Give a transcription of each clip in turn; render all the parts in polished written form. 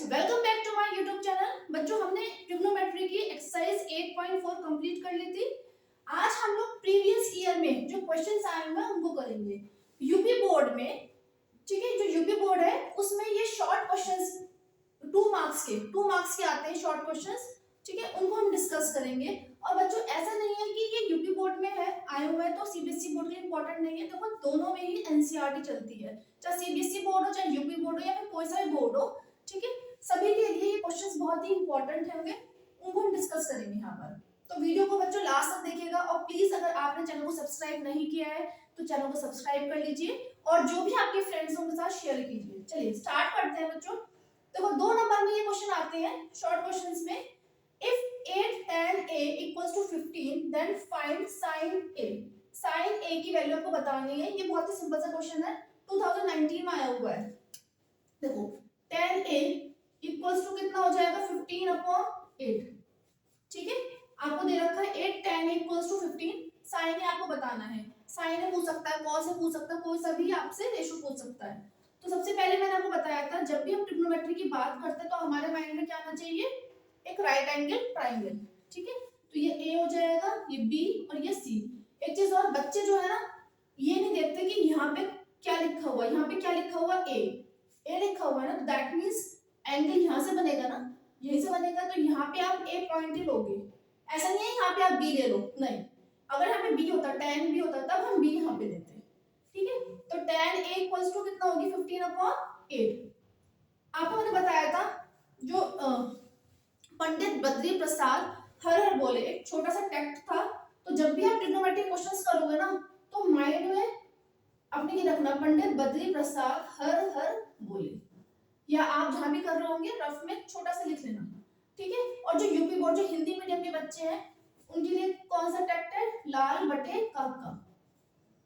Welcome back to my YouTube channel. बच्चों, हमने trigonometry की एक्सरसाइज 8.4 कंप्लीट कर ली थी। आज हम लोग प्रीवियस ईयर में जो क्वेश्चंस आए हुए हैं उनको करेंगे यूपी बोर्ड में। ठीक है, जो यूपी बोर्ड है उसमें ये शॉर्ट क्वेश्चंस 2 मार्क्स के आते हैं शॉर्ट क्वेश्चंस। ठीक है, उनको हम डिस्कस करेंगे। और बच्चों, ऐसा नहीं है कि ये यूपी बोर्ड में है आए हुए हैं तो सीबीएसई बोर्ड के लिए इंपॉर्टेंट नहीं है। देखो, दोनों में ही एनसीईआरटी चलती है, चाहे सीबीएसई बोर्ड हो चाहे यूपी बोर्ड हो या फिर कोई सा भी बोर्ड हो। ठीक है, सभी के लिए ये क्वेश्चंस बहुत ही इंपॉर्टेंट होंगे, उनको हम डिस्कस करेंगे यहाँ पर। तो वीडियो को बच्चों लास्ट तक देखिएगा और प्लीज अगर आपने चैनल को सब्सक्राइब नहीं किया है तो चैनल को सब्सक्राइब कर लीजिए और जो भी आपके फ्रेंड्स हैं उनके साथ शेयर कीजिए। चलिए स्टार्ट करते हैं बच्चों। देखो, 2 नंबर में ये क्वेश्चन आते हैं शॉर्ट क्वेश्चंस में। If 8 tan a equals to 15 then find sin a। sin a की वैल्यू आपको बतानी है। ये बहुत ही सिंपल सा क्वेश्चन है, 2019 में आया हुआ है। देखो, tan a इक्वल्स टू कितना हो जाएगा 15/8। ठीक है, आपको दे रखा है 8 tan a equals to 15। sin a आपको बताना है। sin a पूछ सकता है, cos a पूछ सकता है, कोई सा भी आपसे रेशो पूछ सकता है। तो सबसे पहले मैंने आपको बताया था, जब भी हम ट्रिग्नोमेट्री की बात करते हैं तो हमारे माइंड में क्या आना चाहिए, एक राइट एंगल ट्राइंगल। ठीक है, तो ये a हो जाएगा, ये b और ये c। एक चीज और, बच्चे जो है ना ये नहीं देखते कि यहाँ पे क्या लिखा हुआ है, यहाँ पे क्या लिखा हुआ a लिखा हुआ है ना, तो दैट मींस एंगल यहाँ से बनेगा ना, यहीं से बनेगा, तो यहाँ पे आप a पॉइंट ही लोगे। ऐसा नहीं है यहाँ पे आप b ले लो, नहीं। अगर यहाँ पे b होता, tan b होता, तब हम b यहाँ पे लेते। ठीक है, तो tan a इक्वल्स टू कितना होगी 15/8। आपको मैंने बताया था जो पंडित बद्री प्रसाद हर हर बोले, एक छोटा सा टेक्स्ट था। तो जब भी आप ट्रिग्नोमेट्री क्वेश्चंस करोगे ना तो माइंड में अपने ये रखना, पंडित बद्री प्रसाद हर हर बोले, या आप जहां भी कर रहे होंगे रफ में छोटा सा लिख लेना। ठीक है, और जो यूपी बोर्ड जो हिंदी मीडियम के बच्चे हैं उनके लिए कौन सा टेक्स्ट है, लाल बटे काका,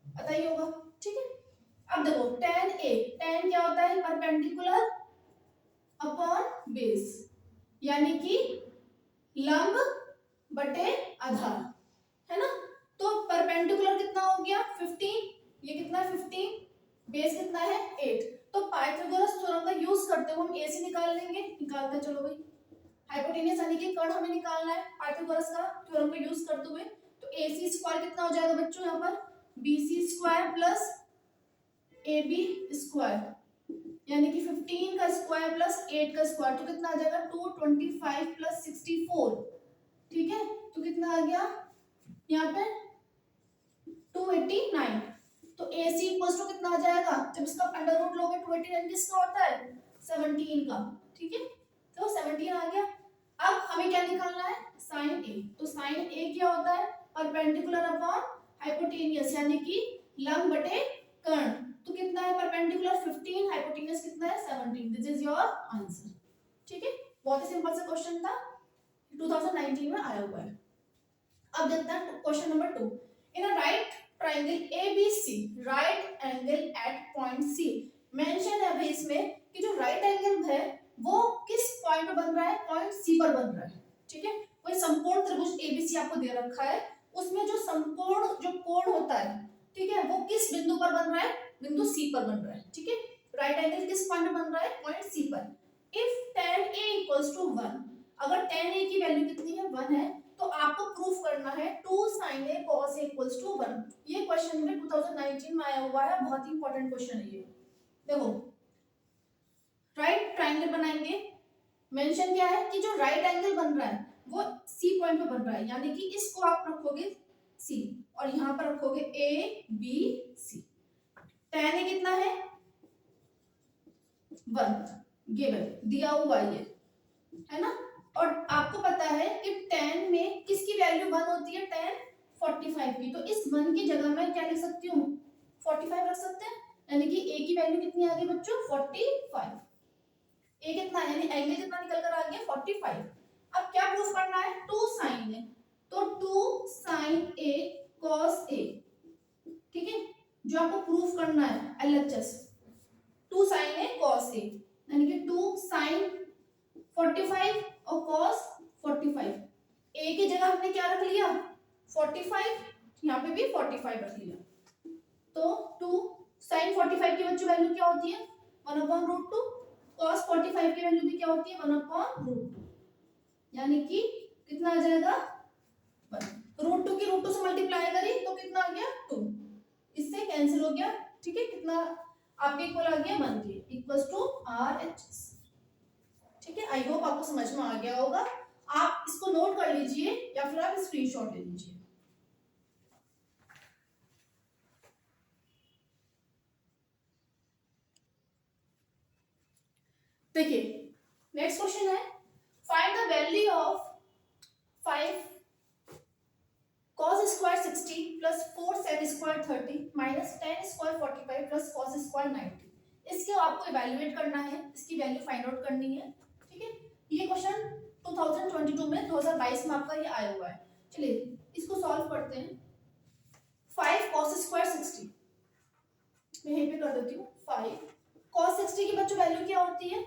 पता ही होगा। ठीक है, अब देखो tan a, tan क्या होता है, परपेंडिकुलर अपॉन बेस, यानी कि लंब बटे आधार, है ना। तो परपेंडिकुलर कितना हो गया 15, ये कितना है 15, बेस कितना है 8। तो पाइथागोरस थ्योरम का यूज करते हुए हम ए से निकाल लेंगे, निकालते चलो भाई। हाइपोटेन्यूस यानी कि कर्ण हमें निकालना है पाइथागोरस का थ्योरम का यूज करते हुए। तो ac स्क्वायर कितना हो जाएगा बच्चों, यहाँ पर bc square plus ab square, यानी कि 15 का स्क्वायर प्लस 8 का स्क्वायर, तो कितना आ जाएगा 225 प्लस 64। ठीक है, तो कितना आ गया यहाँ पे 289। तो AC इक्वल्स टू कितना आ जाएगा, जब इसका अंडर रूट लोगे 289 किसका होता है 17 का। ठीक है, तो 17 आ गया। अब हमें क्या निकालना है, sin A। तो sin A क्या होता है, परपेंडिकुलर अपॉन हाइपोटेन्यूस, यानी कि लंब बटे कर्ण। तो कितना है परपेंडिकुलर 15, हाइपोटेन्यूस कितना है 17। This is your answer. ठीक है, बहुत ही सिंपल सा क्वेश्चन था, 2019 में आया हुआ है। अब देखते हैं question number 2। In a right triangle ABC, right angle at point C। Mention है भाई इसमें कि जो राइट एंगल है वो किस पॉइंट पर बन रहा है, पॉइंट C पर बन रहा है। ठीक है, कोई समकोण त्रिभुज ABC आपको दे रखा है, उसमें जो समकोण जो कोण होता है, ठीक है, वो किस बिंदु पर बन रहा है, बिंदु C पर बन रहा है। ठीक है, राइट एंगल किस पॉइंट पर बन रहा है, पॉइंट C पर। If tan A equals to 1, अगर tan A की वैल्यू कितनी है 1 है, तो आपको प्रूफ करना है 2 sin A cos A equals to 1। ये क्वेश्चन में 2019 में आया हुआ है, बहुत ही इंपॉर्टेंट क्वेश्चन है ये। देखो, राइट ट्रायंगल बनाएंगे, मेंशन क्या है कि जो राइट एंगल बन रहा है वो C पॉइंट पे बन रहा है, यानी कि इसको आप रखोगे C और यहाँ पर रखोगे A B C। tan A कितना है 1, गिवन दिया हुआ है ना। और आपको पता है कि tan में किसकी वैल्यू 1 होती है, tan 45 की। तो इस 1 की जगह मैं क्या लिख सकती हूँ 45 रख सकते हैं, यानी कि a की वैल्यू कितनी आ गई बच्चों 45। a कितना यानी एंगल कितना निकल कर आ गया 45। अब क्या प्रूफ करना है, 2 sin a, तो 2 sin a cos a। ठीक है, जो आपको प्रूफ करना है LHS, 2 sin a cos a, यानी कि 2 sin 45 और cos 45। a की जगह हमने क्या रख लिया 45, यहाँ पे भी 45 रख लिया। तो 2 sin 45 की बच्चों वैल्यू क्या होती है 1/√2। cos 45 की वैल्यू भी क्या होती है 1/√2, यानी कि कितना आ जाएगा 1। √2 की √2 से मल्टीप्लाई करी तो कितना आ गया 2, इससे कैंसिल हो गया। ठीक है, कितना आपके इक्वल आ गया 1 के इक्वल्स टू RHS। ठीक है, आई होप आपको समझ में आ गया होगा। आप इसको नोट कर लीजिए या फिर आप स्क्रीनशॉट ले लीजिए। देखिए नेक्स्ट क्वेश्चन है, find the value of 5 cos square 60 plus 4 sin square 30 minus tan square 45 plus cos square 90। इसको आपको इवैल्यूएट करना है, इसकी वैल्यू फाइंड आउट करनी है। ठीक है, ये क्वेश्चन 2022 में 2022 में आपका ये आया हुआ है। चलिए इसको सॉल्व करते हैं। 5 cos स्क्वायर 60, मैं यहीं पे कर देती हूँ 5 cos 60 की बच्चों वैल्यू क्या होती है,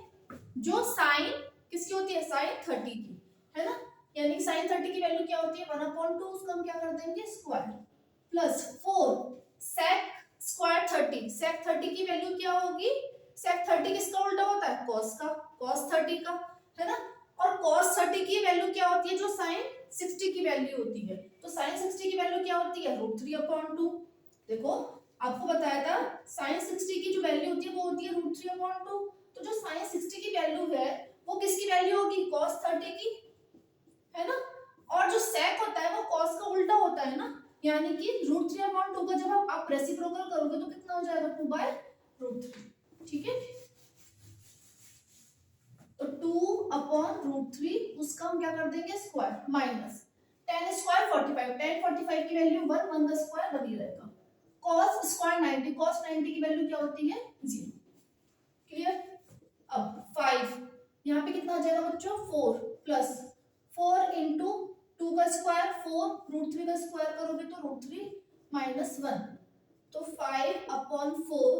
जो साइन किसकी होती है साइन 30 की, है ना, यानी कि साइन 30 की वैल्यू क्या होती है 1/2, उसको हम क्या कर देंगे square, plus 4 sec square 30, sec 30 की वैल्यू क्या होगी, sec 30 किसका उल्टा होता है cos का, cos 30 का, है ना, और cos 30 की वैल्यू क्या होती है जो साइन 60 की वैल्यू होती है, तो साइन 60 की वैल्यू क्या होती है √3/2। देखो आपको बताया था साइन 60 की जो वैल्यू होती है वो होती है √3/2, तो जो साइन 60 की वैल्यू है वो किसकी वैल्यू होगी cos 30 की, है ना, और जो sec होता है वो cos का उल्टा होता है ना, यानी कि √3/2 का जब आप रेसिप्रोकल करोगे तो कितना हो जाएगा 2/√3। ठीक है, तो 2/√3 उसका हम क्या कर देंगे square, minus tan square 45, tan 45 की वैल्यू 1, 1 का स्क्वायर बनी रहेगा, cos स्क्वायर 90, cos 90 की वैल्यू क्या होती है 0। क्लियर, अब 5 यहाँ पे कितना आ जाएगा बच्चों 4 प्लस 4 इंटू 2 का स्क्वायर 4 √3 का स्क्वायर करोगे तो √3 माइनस 1, तो 5/4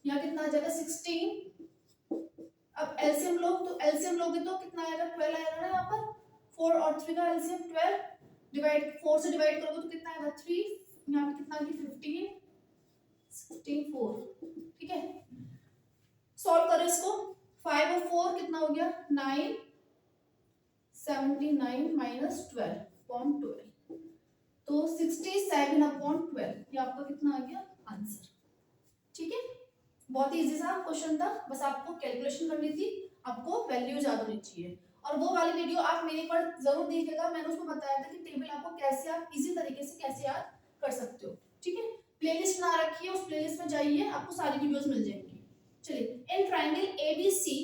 यहाँ कितना आ जाएगा 16। अब एलसीएम लो, तो एलसीएम लोगे तो कितना आएगा 12 आएगा ना, यहाँ पर 4 और 3 का एलसीएम 12, डिवाइड 4 से डिवाइड करोगे तो कितना आएगा 3, यहाँ पे कितना आ गया 15 16 4। ठीक है, सॉल्व करो इसको, 5 और 4 कितना हो गया 9 79 माइनस 12/12, तो 67/12, ये आपका कितना आ गया आंसर। ठीक है, बहुत ही इजी सा क्वेश्चन था, बस आपको कैलकुलेशन करनी थी, आपको वैल्यू याद होनी चाहिए। और वो वाली वीडियो आप मेरे पर जरूर देखिएगा, मैंने उसमें बताया था कि टेबल आपको कैसे आप इजी तरीके से कैसे याद कर सकते हो। ठीक है, प्लेलिस्ट ना रखिए, उस प्लेलिस्ट में जाइए, आपको सारी वीडियोस मिल जाएंगी। चलिए, इन ट्राइंगल एबीसी,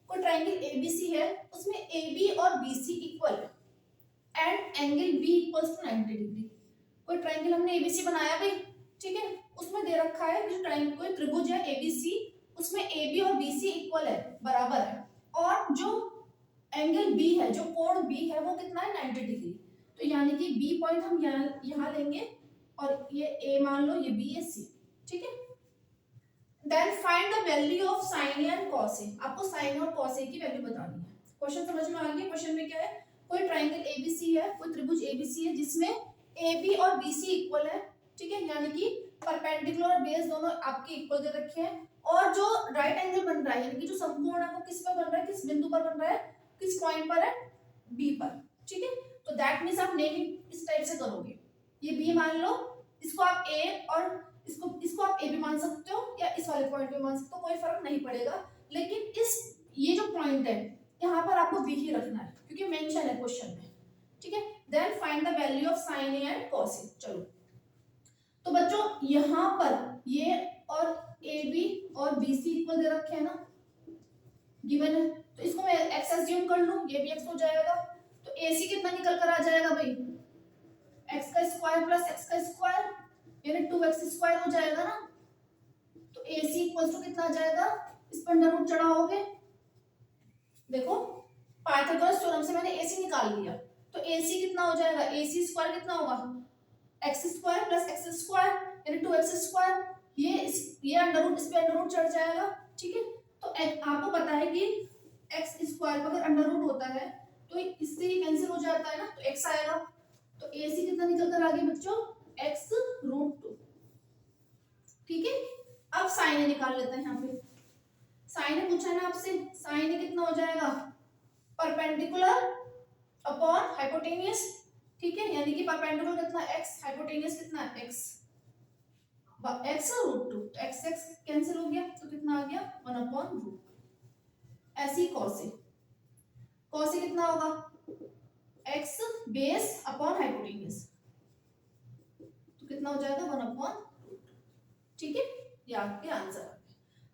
कोई ट्राइंगल एबीसी है उसमें एबी और बीसी इक्वल है and angle B equals to 90 degree. कोई ट्राइंगल हमने एबीसी बनाया भाई, ठीक है, उसमें दे रखा है कि ट्राइंगल कोई त्रिभुज है एबीसी, उसमें एबी और बीसी इक्वल है बराबर है, और जो एंगल बी है जो कोण बी है वो कितना है 90 डिग्री, तो यानी कि बी पॉइंट हम यहाँ लेंगे और ये ए मान लो, ये बी ये सी। ठीक है, then find the value of sin A and cos A, आपको sin और cos A की वैल्यू बतानी है। क्वेश्चन समझ में आ गया, क्वेश्चन में क्या है, कोई ट्राइंगल एबीसी है, कोई त्रिभुज एबीसी है जिसमें AB और BC इक्वल है। ठीक है, यानी कि परपेंडिकुलर और बेस दोनों आपके इक्वल दे रखे हैं, और जो राइट एंगल बन रहा है यानी कि जो समकोण है वो किस पर बन रहा है, किस बिंदु पर बन रहा है, किस पॉइंट पर है B पर। ठीक है, तो दैट मींस आप नेमिंग इस टाइप से करोगे, ये B मान लो, इसको आप A और इसको आप ए भी मान सकते हो या इस वाले पॉइंट पे मान सकते हो, कोई फर्क नहीं पड़ेगा, लेकिन इस ये जो पॉइंट है यहाँ पर आपको बी ही रखना है क्योंकि मेंशन है क्वेश्चन में। ठीक है, then find the value of sin A and cos A। चलो, तो बच्चों यहाँ पर ये और AB और BC इक्वल दे रखे हैं ना, गिवन है, तो इसको मैं x अज्यूम कर लूं, ये भी x हो जाएगा, तो AC कितना निकल कर आ जाएगा भाई x का स्क्वायर प्लस x का स्क्वायर, यानी 2x स्क्वायर हो जाएगा ना, तो AC इक्वल्स टू कितना आ जाएगा, इस पर अंडर रूट चढ़ाओगे, देखो पाइथागोरस थ्योरम से मैंने AC निकाल लिया, तो AC कितना हो जाएगा, AC स्क्वायर कितना होगा x square plus x square यानी 2x स्क्वायर, ये अंडर रूट इस पे अंडर रूट चढ़ जाएगा। ठीक है, तो आपको पता है कि x स्क्वायर अगर अंडर रूट होता है तो इससे ही कैंसिल हो जाता है ना, तो x आएगा, तो AC कितना निकल कर आ गया बच्चों x√2। ठीक है, अब sin A निकाल लेते हैं यहाँ पे, साइन ने पूछा ना आपसे, साइन कितना हो जाएगा, परपेंडिकुलर अपॉन हाइपोटेनियस, ठीक है, यानी कि परपेंडिकुलर कितना x, हाइपोटेनियस कितना x, x root 2, x x cancel हो गया तो कितना आ गया 1 अपॉन रूट। ऐसी कॉस से कितना होगा x बेस अपॉन हाइपोटेनियस, तो कितना हो जाएगा 1 अपॉन रूट, ठीक है, ये आपके आंसर।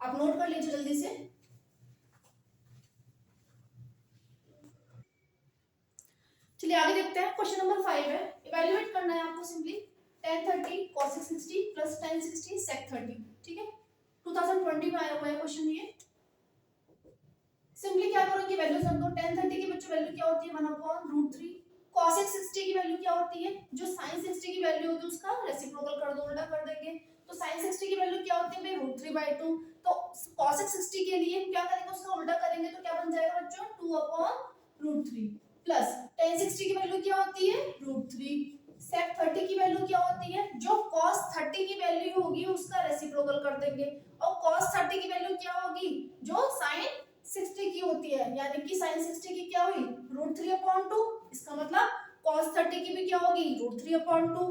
आप नोट कर लीजिए जल्दी से। चलिए आगे देखते हैं, क्वेश्चन नंबर 5 है, इवैल्यूएट करना है आपको simply tan 30 cos 60 plus tan 60 sec 30, ठीक है, 2020 में आया हुआ है क्वेश्चन ये। सिंपली क्या करोगे, वैल्यूज रख दो। tan 30 की बच्चों वैल्यू क्या होती है 1 अपॉन रूट 3, cos 60 की वैल्यू क्या होती है, जो sin 60 की वैल्यू होगी उसका रेसिप्रोकल कर दो, उल्टा कर देंगे, तो sin 60 की वैल्यू क्या होती है भाई रूट 3/2, तो cos 60 के लिए क्या करेंगे, उसका उल्टा करेंगे तो क्या बन जाएगा बच्चों 2 अपॉन रूट 3 प्लस tan 60 की वैल्यू क्या होती है रूट 3, sec 30 की वैल्यू क्या होती है, जो cos 30 की वैल्यू होगी उसका रेसिप्रोकल कर देंगे, और cos 30 की वैल्यू क्या होगी, जो sin 60 की होती है, यानी कि sin 60 की क्या हुई रूट 3 अपॉन 2, इसका मतलब cos 30 की भी क्या होगी रूट 3 अपॉन 2,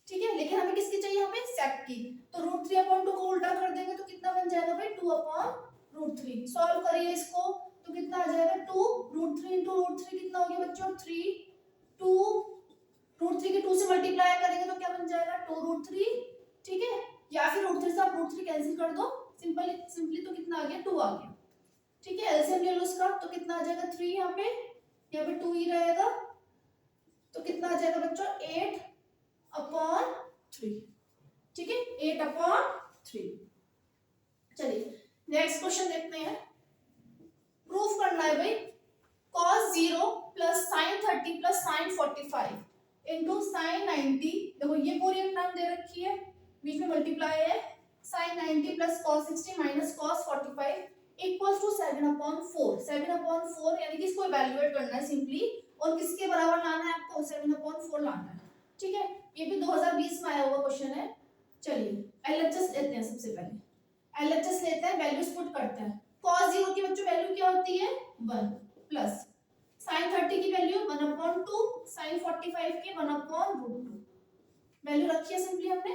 ठीक है, लेकिन हमें किसकी चाहिए, हमें sec की, तो रूट 3 अपॉन 2 को उल्टा कर देंगे तो कितना बन जाएगा भाई 2 अपॉन रूट 3, सॉल्व करिए इसको तो कितना आ जाएगा 2 रूट 3 इंटू रूट 3 कितना हो गया बच्चों 3, 2 रूट 3 के 2 से मल्टीप्लाई करेंगे तो क्या बन जाएगा 2 रूट 3, ठीक है, या फिर रूट 3 से आप रूट 3 कैंसिल कर दो, सिंपली तो कितना आ गया 2 आ गया, ठीक है, एलसीएम ले लो उसका तो कितना आ जाएगा 3, यहाँ पे 2 ही रहेगा, तो कितना आ जाएगा बच्चों 8 अपॉन 3, ठीक है, 8 अपॉन 3। चलिए नेक्स्ट क्वेश्चन देखते हैं, प्रूफ करना है भाई cos 0 plus sin 30 plus sin 45 into sin 90, देखो ये पूरी एक टर्म दे रखी है, बीच में मल्टीप्लाई है, sin 90 plus cos 60 minus cos 45 equals to 7 upon 4, 7 upon 4 यानी कि इसको इवैल्यूएट करना है सिंपली, और किसके बराबर लाना है आपको 7 अपॉन 4 लाना है, ठीक है, ये भी 2020 में आया हुआ क्वेश्चन है। चलिए एलएचएस लेते हैं, सबसे पहले एलएचएस लेते हैं, वैल्यूज पुट करते हैं, cos 0 की बच्चों वैल्यू क्या होती है 1 प्लस sin 30 की वैल्यू 1 अपॉन 2, sin 45 की 1 अपॉन रूट 2, वैल्यू रखी है सिंपली हमने,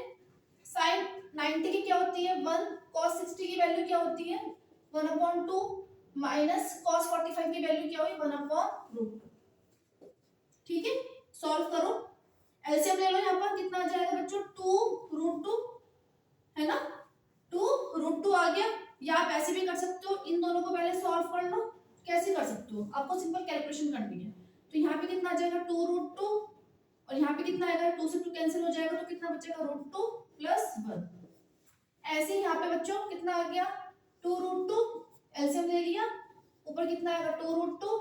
sin 90 की क्या होती है 1, cos 60 की वैल्यू क्या होती है 1 अपॉन 2 माइनस cos 45 की वैल्यू क्या हुई 1 अपॉन रूट 2, ठीक है, सॉल्व करो, एलसीएम ले लो, यहाँ पर कितना आ जाएगा बच्चों 2 रूट 2, है ना, 2 रूट 2 आ गया, या आप ऐसे भी कर सकते हो, इन दोनों को पहले सॉल्व कर लो, कैसे कर सकते हो, आपको सिंपल कैलकुलेशन करनी है, तो यहाँ पे कितना आ जाएगा 2 रूट 2, और यहाँ पे कितना आएगा 2 से 2 कैंसिल हो जाएगा, तो कितना बचेगा रूट 2 प्लस 1, ऐसे ही यहाँ पे बच्चों कितना आ गया 2 रूट 2, एलसीएम ले लिया, ऊपर कितना आएगा 2 रूट 2,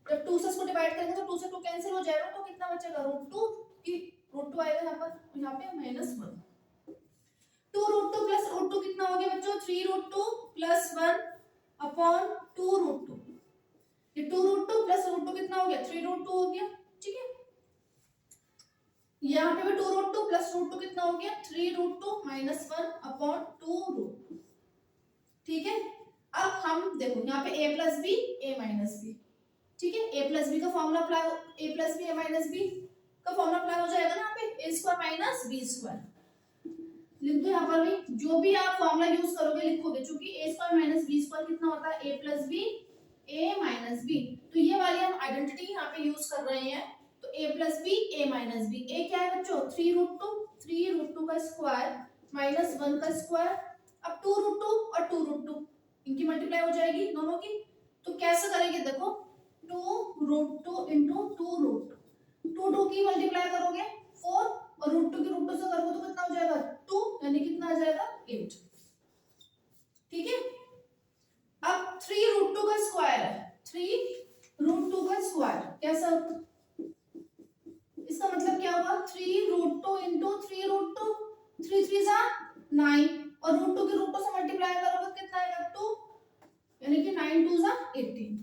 जब 2 से इसको डिवाइड करेंगे तो 2 से 2 कैंसिल हो जाएगा, तो कितना बचेगा रूट 2 की रूट 2 आएगा यहाँ पर, यहाँ पे माइनस 1, 2 रूट 2 प्लस रूट 2 कितना हो गया बच्चों 3 रूट 2 प्लस 1 अपॉन 2 रूट 2, ये 2 रूट 2 प्लस रूट 2 कितना हो गया 3 रूट 2 हो गया, ठीक है, यहाँ पे भी 2 रूट 2 प्लस रूट 2 कितना हो गया 3 रूट 2 माइनस 1 अपॉन 2 रूट 2, ठीक है, अब हम देखो यहाँ पे a plus B A minus B, ठीक है, a प्लस बी का formula apply, a plus B A minus B का फॉर्मूला अप्लाई हो जाएगा ना, यहाँ पे a square minus B square, लिख दो यहाँ पर भी, जो भी आप फॉर्मूला यूज करोगे लिखोगे, क्योंकि a square minus B square कितना होता है a plus B A minus B, तो ये वाली हम आइडेंटिटी यहाँ पे यूज कर रहे हैं, तो a plus B A minus B, A क्या है बच्चों 3 रूट 2 का स्क्वायर माइनस 1 का स्क्वायर, अब 2 रूट 2 और 2 रूट 2 इनकी मल्टीप्लाई हो जाएगी दोनों की, तो कैसे करेंगे देखो 2 रूट 2 इंटू 2 रूट 2, 2 की मल्टीप्लाई करोगे 4 और रूट 2 की रूट 2 से करोगे तो कितना हो जाएगा 2, यानी कितना आ जाएगा 8, ठीक है, अब 3 रूट 2 का स्क्वायर है, 3 रूट 2 का स्क्वायर कैसा, इसका मतलब क्या होगा 3 रूट 2 इंटू 3 रूट 2, 3 3 जा 9, और रूट 2 की रूट 2 से मल्टीप्लाई करोगे कितना आएगा 2, यानी कि 9 2 जा 18,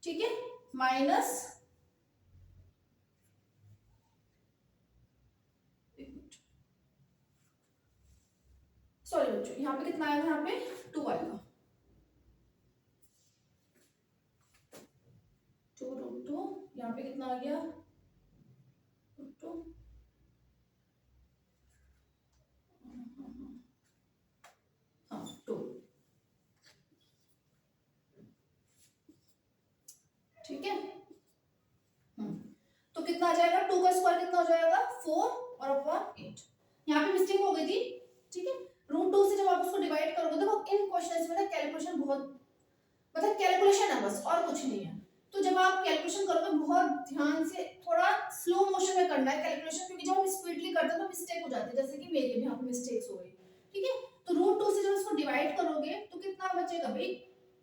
ठीक है, माइनस सॉरी बच्चों, यहाँ पे कितना आएगा, यहाँ पे 2 आएगा, 2√2, यहाँ पे कितना आ गया, 2, हाँ 2, ठीक है। तो कितना आ जाएगा, 2 का स्क्वायर कितना हो जाएगा, 4 और अपॉन 8। यहाँ पे मिस्टेक हो गई थी, ठीक है। √2 से जब आप उसको डिवाइड करोगे, देखो इन क्वेश्चंस में ना कैलकुलेशन बहुत, मतलब कैलकुलेशन है बस, और कुछ नहीं है। तो जब आप कैलकुलेशन करोगे बहुत ध्यान से, थोड़ा स्लो मोशन में करना है कैलकुलेशन, क्योंकि जब हम स्पीडली करते हैं तो मिस्टेक हो जाती है, जैसे कि मेरे भी यहाँ पे मिस्टेक्स हो गई, ठीक है। तो √2 से जब इसको डिवाइड करोगे तो कितना बचेगा भाई,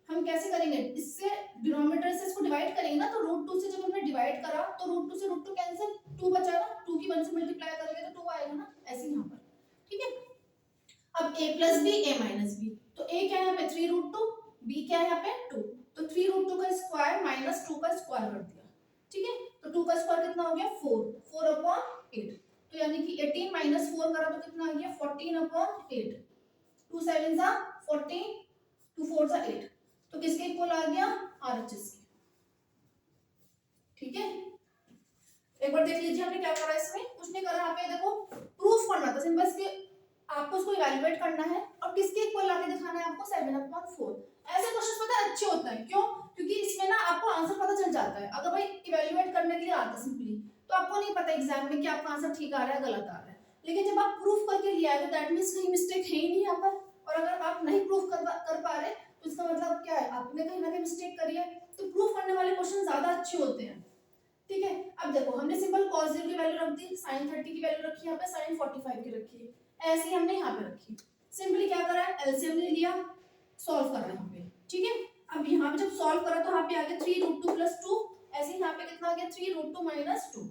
हम कैसे करेंगे, इससे डिनोमिनेटर से इसको डिवाइड करेंगे ना, तो √2 से जब हमने डिवाइड करा तो √2 से √2 कैंसिल, 2 बचा ना, 2 की 1 से मल्टीप्लाई करोगे तो 2 आएगा ना, ऐसे यहाँ पर, ठीक है। अब a plus B, a minus B, तो a क्या है यहाँ पे 3√2, b क्या है यहाँ पे 2, तो 3√2 का स्क्वायर माइनस 2 का स्क्वायर कर दिया, ठीक है। तो 2 का स्क्वायर कितना हो गया 4, 4 अपॉन 8, तो यानी कि 18 माइनस 4 करा तो कितना आ गया 14 अपॉन 8, 2 7 जा 14, 2 4 जा 8, तो किसके इक्वल आ गया, RHS के, ठीक है। एक बार देख लीजिए हमने क्या करा, इसमें कुछ नहीं करा, यहाँ पे देखो प्रूफ करना था सिंपल, इसके आपको उसको इवैल्यूएट करना है और किसके इक्वल लाके दिखाना है आपको, 7/4। ऐसे क्वेश्चंस पता है अच्छे होते हैं, क्यों, क्योंकि इसमें ना आपको आंसर पता चल जाता है। अगर भाई इवैल्यूएट करने के लिए आता सिंपली, तो आपको नहीं पता एग्जाम में कि आपका आंसर ठीक आ रहा है गलत आ रहा है, लेकिन जब आप प्रूफ करके ले आए तो दैट मींस कहीं मिस्टेक है ही नहीं यहाँ पर। और अगर आप नहीं प्रूफ कर पा रहे तो इसका मतलब क्या है, आपने कहीं ना कहीं मिस्टेक करी है। तो प्रूफ करने वाले क्वेश्चन ज्यादा अच्छे होते हैं, ठीक है। अब देखो हमने सिंपल cos 0 की वैल्यू रख दी, sin 30 की वैल्यू रखी, यहाँ पे sin 45 की रखी है, ऐसे ही हमने यहाँ पे रखी। सिंपली क्या करा है, एलसीएम ले लिया, सॉल्व करा यहाँ पे, ठीक है। अब यहाँ पे जब सॉल्व करा तो यहाँ पे आ गया 3√2 + 2, ऐसे ही यहाँ पे कितना आ गया 3√2 - 2।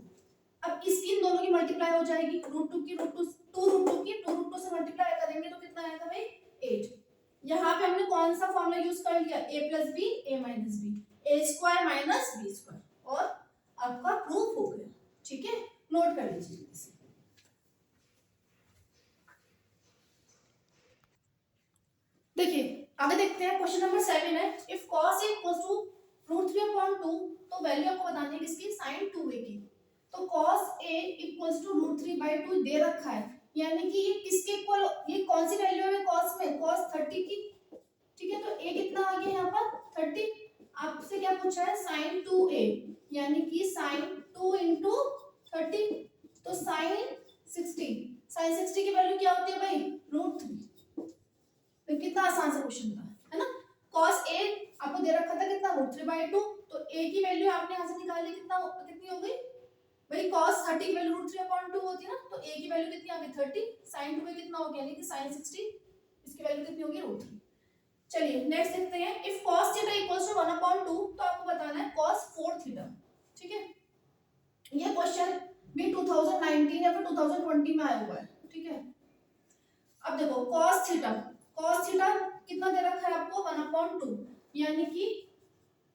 अब इसकी इन दोनों की मल्टीप्लाई हो जाएगी, √2 की √2 से मल्टीप्लाई करेंगे तो कितना आएगा भाई 8। यहाँ पे हमने कौन सा फॉर्मूला यूज कर लिया, a + b a - b, a² - b², और आपका प्रूफ हो गया, ठीक है। नोट कर लीजिए इसे। देखिए आगे देखते हैं, क्वेश्चन नंबर 7 है, इफ cos a = √3/2, तो वैल्यू आपको बतानी है किसकी, sin 2a की। तो cos a = √3/2 दे रखा है, यानी कि ये किसके इक्वल, ये कौन सी वैल्यू है cos में, cos 30 की, ठीक है। तो a कितना आ गया यहाँ पर 30, आपसे क्या पूछा है sin 2a, यानी कि sin 2 × 30, तो sin 60 की वैल्यू क्या होती है भाई √3। तो कितना आसान सा क्वेश्चन था, है ना। cos a आपको दे रखा था कितना √3/2, तो a की वैल्यू आपने यहाँ से निकाली, कितनी हो गई भाई, cos 30 की वैल्यू √3/2 होती है ना, तो a की वैल्यू कितनी आ गई 30, sin 2 कितना हो गया, यानी कि sin 60, इसकी वैल्यू कितनी होगी √3। चलिए नेक्स्ट देखते हैं, इफ cos थीटा = 1/2, तो आपको बताना है cos 4 थीटा, ठीक है। ये क्वेश्चन भी 2019 या फिर 2020 में आया हुआ है, ठीक है। अब देखो cos थीटा कितना दे रखा है आपको 1/2, यानी कि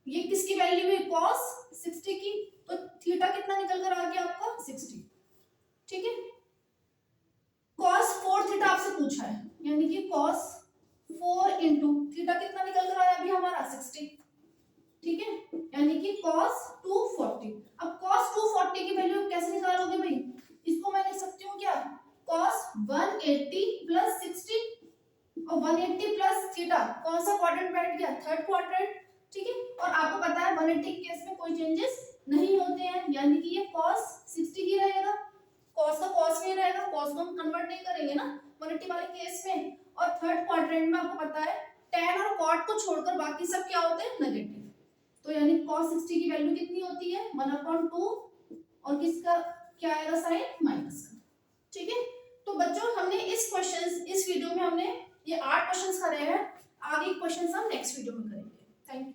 ये किसकी वैल्यू है cos 60 की, तो थीटा कितना निकल कर आ गया आपका 60, ठीक है। cos 4 थीटा आपसे पूछा है, यानी कि cos 4 × थीटा कितना निकल कर आया अभी हमारा 60, ठीक है, यानी कि cos 240। अब cos 240 की वैल्यू कैसे निकालोगे भाई, इसको मैं लिख सकती हूँ क्या, cos 180 + 60, और 180 प्लस थीटा कौन सा क्वाड्रेंट बैठ गया, थर्ड क्वाड्रेंट, ठीक है। और आपको पता है 180 के केस में कोई चेंजेस नहीं होते हैं, यानी कि ये cos 60 ही रहेगा, cos का cos में ही रहेगा, cos को हम कन्वर्ट नहीं करेंगे ना 180 वाले केस में। और थर्ड क्वाड्रेंट में आपको पता है tan और cot को छोड़कर बाकी सब क्या होते हैं नेगेटिव, तो यानी cos 60 की वैल्यू कितनी होती है 1/2, और किसका क्या आएगा साइन माइनस का, ठीक है। तो बच्चों हमने इस वीडियो में हमने ये 8 क्वेश्चंस करे हैं, आगे क्वेश्चंस हम नेक्स्ट वीडियो में करेंगे। Thank you.